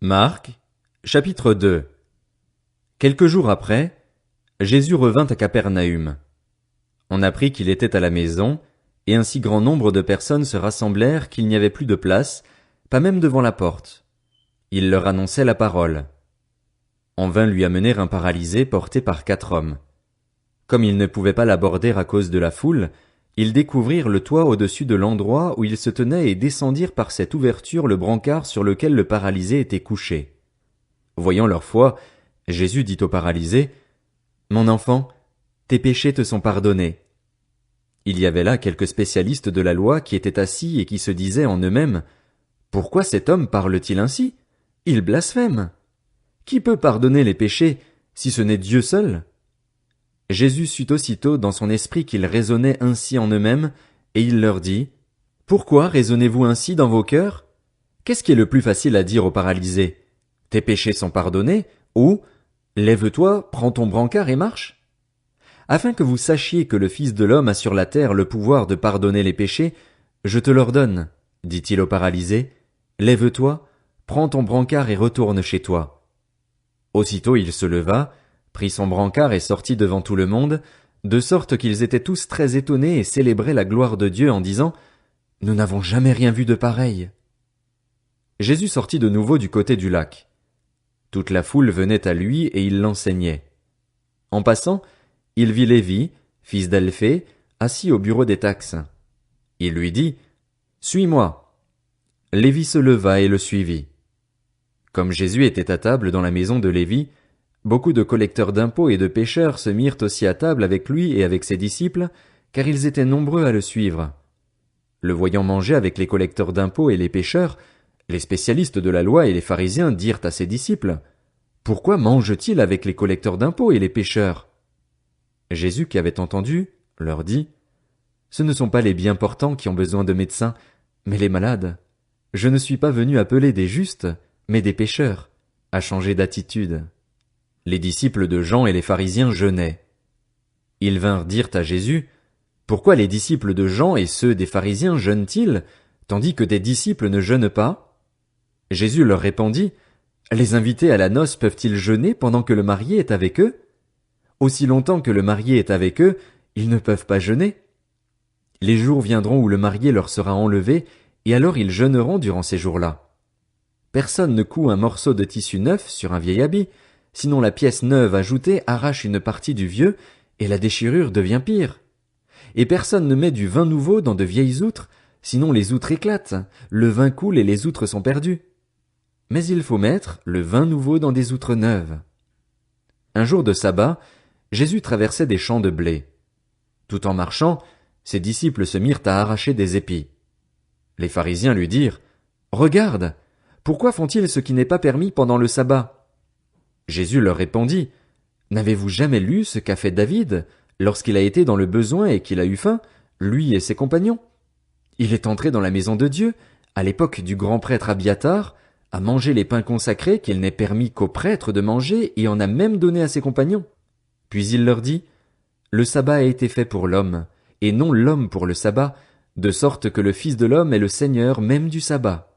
Marc, chapitre 2. Quelques jours après, Jésus revint à Capernaüm. On apprit qu'il était à la maison, et un si grand nombre de personnes se rassemblèrent qu'il n'y avait plus de place, pas même devant la porte. Il leur annonçait la parole. On vint lui amener un paralysé porté par 4 hommes. Comme ils ne pouvaient pas l'aborder à cause de la foule, ils découvrirent le toit au-dessus de l'endroit où il se tenait et descendirent par cette ouverture le brancard sur lequel le paralysé était couché. Voyant leur foi, Jésus dit au paralysé, « Mon enfant, tes péchés te sont pardonnés. » Il y avait là quelques spécialistes de la loi qui étaient assis et qui se disaient en eux-mêmes, « Pourquoi cet homme parle-t-il ainsi? Il blasphème. Qui peut pardonner les péchés, si ce n'est Dieu seul? » Jésus sut aussitôt dans son esprit qu'ils raisonnaient ainsi en eux-mêmes, et il leur dit, « Pourquoi raisonnez-vous ainsi dans vos cœurs? Qu'est-ce qui est le plus facile à dire au paralysé? Tes péchés sont pardonnés, ou lève-toi, prends ton brancard et marche? Afin que vous sachiez que le Fils de l'homme a sur la terre le pouvoir de pardonner les péchés, je te l'ordonne, dit-il au paralysé, lève-toi, prends ton brancard et retourne chez toi. Aussitôt il se leva, prit son brancard et sortit devant tout le monde, de sorte qu'ils étaient tous très étonnés et célébraient la gloire de Dieu en disant, Nous n'avons jamais rien vu de pareil. Jésus sortit de nouveau du côté du lac. Toute la foule venait à lui et il l'enseignait. En passant, il vit Lévi, fils d'Alphée, assis au bureau des taxes. Il lui dit, Suis-moi. Lévi se leva et le suivit. Comme Jésus était à table dans la maison de Lévi, beaucoup de collecteurs d'impôts et de pécheurs se mirent aussi à table avec lui et avec ses disciples, car ils étaient nombreux à le suivre. Le voyant manger avec les collecteurs d'impôts et les pécheurs, les spécialistes de la loi et les pharisiens dirent à ses disciples, « Pourquoi mange-t-il avec les collecteurs d'impôts et les pécheurs ?» Jésus, qui avait entendu, leur dit, « Ce ne sont pas les bien portants qui ont besoin de médecins, mais les malades. Je ne suis pas venu appeler des justes, mais des pécheurs, à changer d'attitude. » Les disciples de Jean et les pharisiens jeûnaient. Ils vinrent dire à Jésus, « Pourquoi les disciples de Jean et ceux des pharisiens jeûnent-ils, tandis que tes disciples ne jeûnent pas? » Jésus leur répondit, « Les invités à la noce peuvent-ils jeûner pendant que le marié est avec eux? Aussi longtemps que le marié est avec eux, ils ne peuvent pas jeûner. Les jours viendront où le marié leur sera enlevé, et alors ils jeûneront durant ces jours-là. Personne ne coud un morceau de tissu neuf sur un vieil habit, sinon la pièce neuve ajoutée arrache une partie du vieux, et la déchirure devient pire. Et personne ne met du vin nouveau dans de vieilles outres, sinon les outres éclatent, le vin coule et les outres sont perdues. Mais il faut mettre le vin nouveau dans des outres neuves. » Un jour de sabbat, Jésus traversait des champs de blé. Tout en marchant, ses disciples se mirent à arracher des épis. Les pharisiens lui dirent, « Regarde, pourquoi font-ils ce qui n'est pas permis pendant le sabbat? » Jésus leur répondit, « N'avez-vous jamais lu ce qu'a fait David, lorsqu'il a été dans le besoin et qu'il a eu faim, lui et ses compagnons? Il est entré dans la maison de Dieu, à l'époque du grand prêtre Abiatar, a mangé les pains consacrés qu'il n'est permis qu'aux prêtres de manger et en a même donné à ses compagnons. Puis il leur dit, « Le sabbat a été fait pour l'homme, et non l'homme pour le sabbat, de sorte que le Fils de l'homme est le Seigneur même du sabbat. »